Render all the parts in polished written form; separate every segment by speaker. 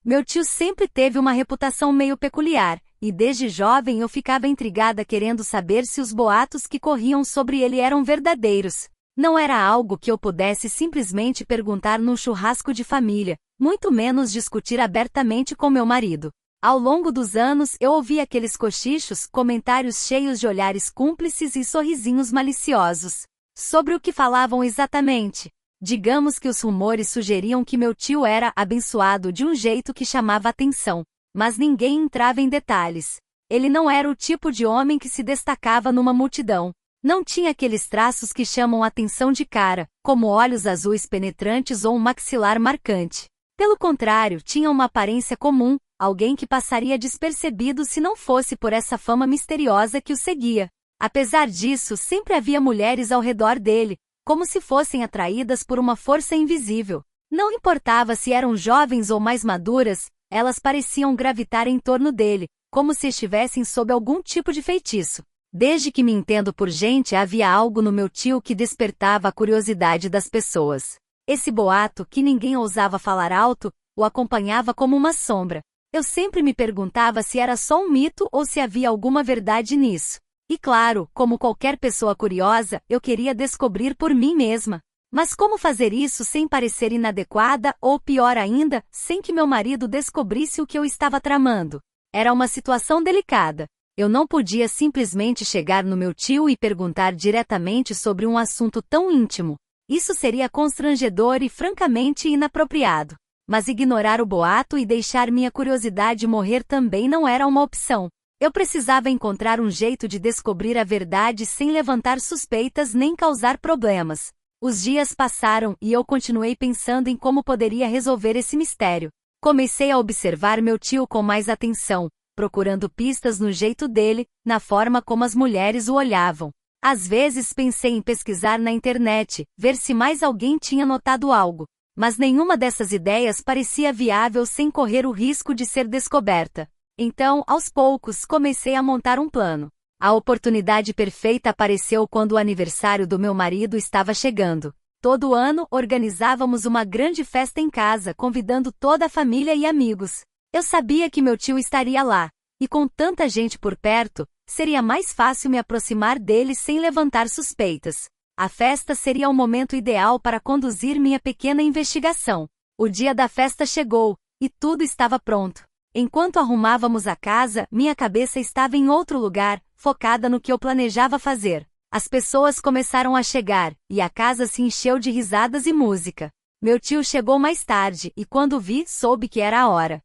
Speaker 1: Meu tio sempre teve uma reputação meio peculiar, e desde jovem eu ficava intrigada querendo saber se os boatos que corriam sobre ele eram verdadeiros. Não era algo que eu pudesse simplesmente perguntar num churrasco de família, muito menos discutir abertamente com meu marido. Ao longo dos anos eu ouvi aqueles cochichos, comentários cheios de olhares cúmplices e sorrisinhos maliciosos. Sobre o que falavam exatamente? Digamos que os rumores sugeriam que meu tio era abençoado de um jeito que chamava atenção, mas ninguém entrava em detalhes. Ele não era o tipo de homem que se destacava numa multidão. Não tinha aqueles traços que chamam atenção de cara, como olhos azuis penetrantes ou um maxilar marcante. Pelo contrário, tinha uma aparência comum, alguém que passaria despercebido se não fosse por essa fama misteriosa que o seguia. Apesar disso, sempre havia mulheres ao redor dele, como se fossem atraídas por uma força invisível. Não importava se eram jovens ou mais maduras, elas pareciam gravitar em torno dele, como se estivessem sob algum tipo de feitiço. Desde que me entendo por gente, havia algo no meu tio que despertava a curiosidade das pessoas. Esse boato, que ninguém ousava falar alto, o acompanhava como uma sombra. Eu sempre me perguntava se era só um mito ou se havia alguma verdade nisso. E claro, como qualquer pessoa curiosa, eu queria descobrir por mim mesma. Mas como fazer isso sem parecer inadequada ou, pior ainda, sem que meu marido descobrisse o que eu estava tramando? Era uma situação delicada. Eu não podia simplesmente chegar no meu tio e perguntar diretamente sobre um assunto tão íntimo. Isso seria constrangedor e francamente inapropriado. Mas ignorar o boato e deixar minha curiosidade morrer também não era uma opção. Eu precisava encontrar um jeito de descobrir a verdade sem levantar suspeitas nem causar problemas. Os dias passaram e eu continuei pensando em como poderia resolver esse mistério. Comecei a observar meu tio com mais atenção, procurando pistas no jeito dele, na forma como as mulheres o olhavam. Às vezes pensei em pesquisar na internet, ver se mais alguém tinha notado algo. Mas nenhuma dessas ideias parecia viável sem correr o risco de ser descoberta. Então, aos poucos, comecei a montar um plano. A oportunidade perfeita apareceu quando o aniversário do meu marido estava chegando. Todo ano, organizávamos uma grande festa em casa, convidando toda a família e amigos. Eu sabia que meu tio estaria lá, e com tanta gente por perto, seria mais fácil me aproximar dele sem levantar suspeitas. A festa seria o momento ideal para conduzir minha pequena investigação. O dia da festa chegou, e tudo estava pronto. Enquanto arrumávamos a casa, minha cabeça estava em outro lugar, focada no que eu planejava fazer. As pessoas começaram a chegar, e a casa se encheu de risadas e música. Meu tio chegou mais tarde, e quando vi, soube que era a hora.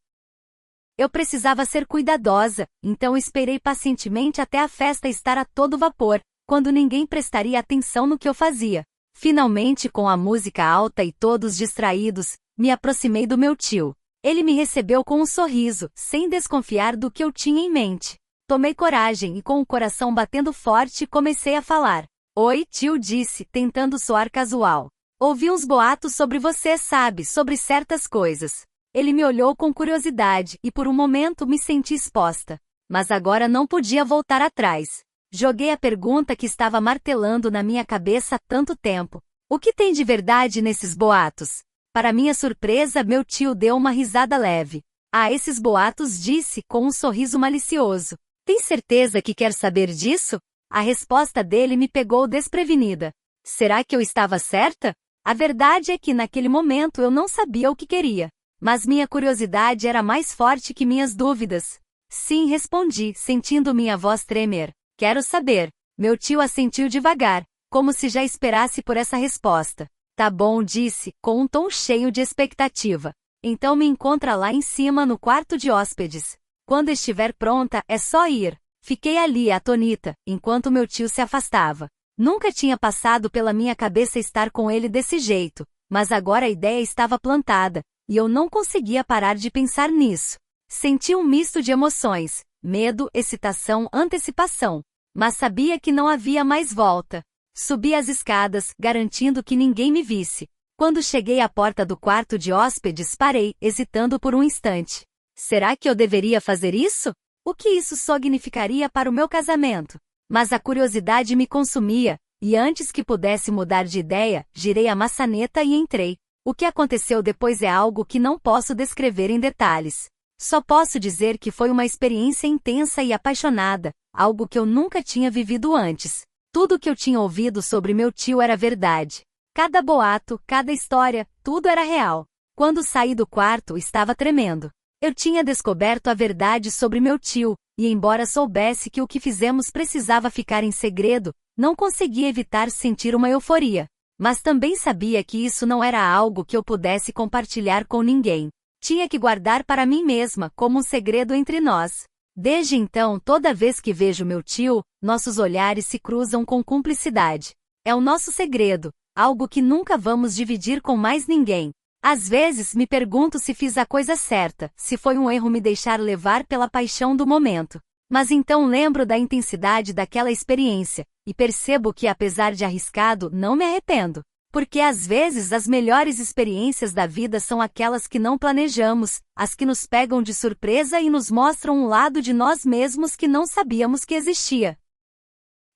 Speaker 1: Eu precisava ser cuidadosa, então esperei pacientemente até a festa estar a todo vapor, quando ninguém prestaria atenção no que eu fazia. Finalmente, com a música alta e todos distraídos, me aproximei do meu tio. Ele me recebeu com um sorriso, sem desconfiar do que eu tinha em mente. Tomei coragem e, com o coração batendo forte, comecei a falar. Oi, tio, disse, tentando soar casual. Ouvi uns boatos sobre você, sabe, sobre certas coisas. Ele me olhou com curiosidade e por um momento me senti exposta. Mas agora não podia voltar atrás. Joguei a pergunta que estava martelando na minha cabeça há tanto tempo. O que tem de verdade nesses boatos? Para minha surpresa, meu tio deu uma risada leve. Ah, esses boatos, disse, com um sorriso malicioso. Tem certeza que quer saber disso? A resposta dele me pegou desprevenida. Será que eu estava certa? A verdade é que naquele momento eu não sabia o que queria. Mas minha curiosidade era mais forte que minhas dúvidas. Sim, respondi, sentindo minha voz tremer. Quero saber. Meu tio assentiu devagar, como se já esperasse por essa resposta. Tá bom, disse, com um tom cheio de expectativa. Então me encontra lá em cima no quarto de hóspedes. Quando estiver pronta, é só ir. Fiquei ali, atônita, enquanto meu tio se afastava. Nunca tinha passado pela minha cabeça estar com ele desse jeito, mas agora a ideia estava plantada, e eu não conseguia parar de pensar nisso. Senti um misto de emoções, medo, excitação, antecipação. Mas sabia que não havia mais volta. Subi as escadas, garantindo que ninguém me visse. Quando cheguei à porta do quarto de hóspedes, parei, hesitando por um instante. Será que eu deveria fazer isso? O que isso significaria para o meu casamento? Mas a curiosidade me consumia, e antes que pudesse mudar de ideia, girei a maçaneta e entrei. O que aconteceu depois é algo que não posso descrever em detalhes. Só posso dizer que foi uma experiência intensa e apaixonada, algo que eu nunca tinha vivido antes. Tudo que eu tinha ouvido sobre meu tio era verdade. Cada boato, cada história, tudo era real. Quando saí do quarto, estava tremendo. Eu tinha descoberto a verdade sobre meu tio, e embora soubesse que o que fizemos precisava ficar em segredo, não conseguia evitar sentir uma euforia. Mas também sabia que isso não era algo que eu pudesse compartilhar com ninguém. Tinha que guardar para mim mesma, como um segredo entre nós. Desde então, toda vez que vejo meu tio, nossos olhares se cruzam com cumplicidade. É o nosso segredo, algo que nunca vamos dividir com mais ninguém. Às vezes me pergunto se fiz a coisa certa, se foi um erro me deixar levar pela paixão do momento. Mas então lembro da intensidade daquela experiência, e percebo que apesar de arriscado, não me arrependo. Porque às vezes as melhores experiências da vida são aquelas que não planejamos, as que nos pegam de surpresa e nos mostram um lado de nós mesmos que não sabíamos que existia.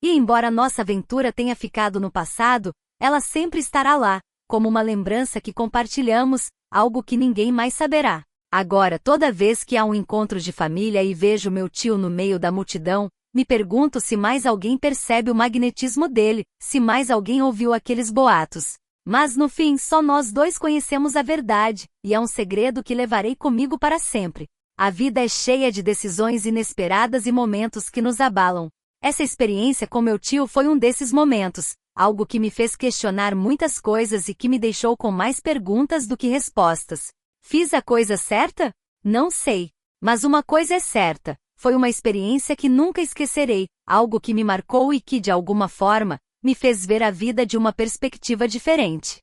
Speaker 1: E embora nossa aventura tenha ficado no passado, ela sempre estará lá, como uma lembrança que compartilhamos, algo que ninguém mais saberá. Agora, toda vez que há um encontro de família e vejo meu tio no meio da multidão, me pergunto se mais alguém percebe o magnetismo dele, se mais alguém ouviu aqueles boatos. Mas no fim, só nós dois conhecemos a verdade, e é um segredo que levarei comigo para sempre. A vida é cheia de decisões inesperadas e momentos que nos abalam. Essa experiência com meu tio foi um desses momentos, algo que me fez questionar muitas coisas e que me deixou com mais perguntas do que respostas. Fiz a coisa certa? Não sei. Mas uma coisa é certa. Foi uma experiência que nunca esquecerei, algo que me marcou e que, de alguma forma, me fez ver a vida de uma perspectiva diferente.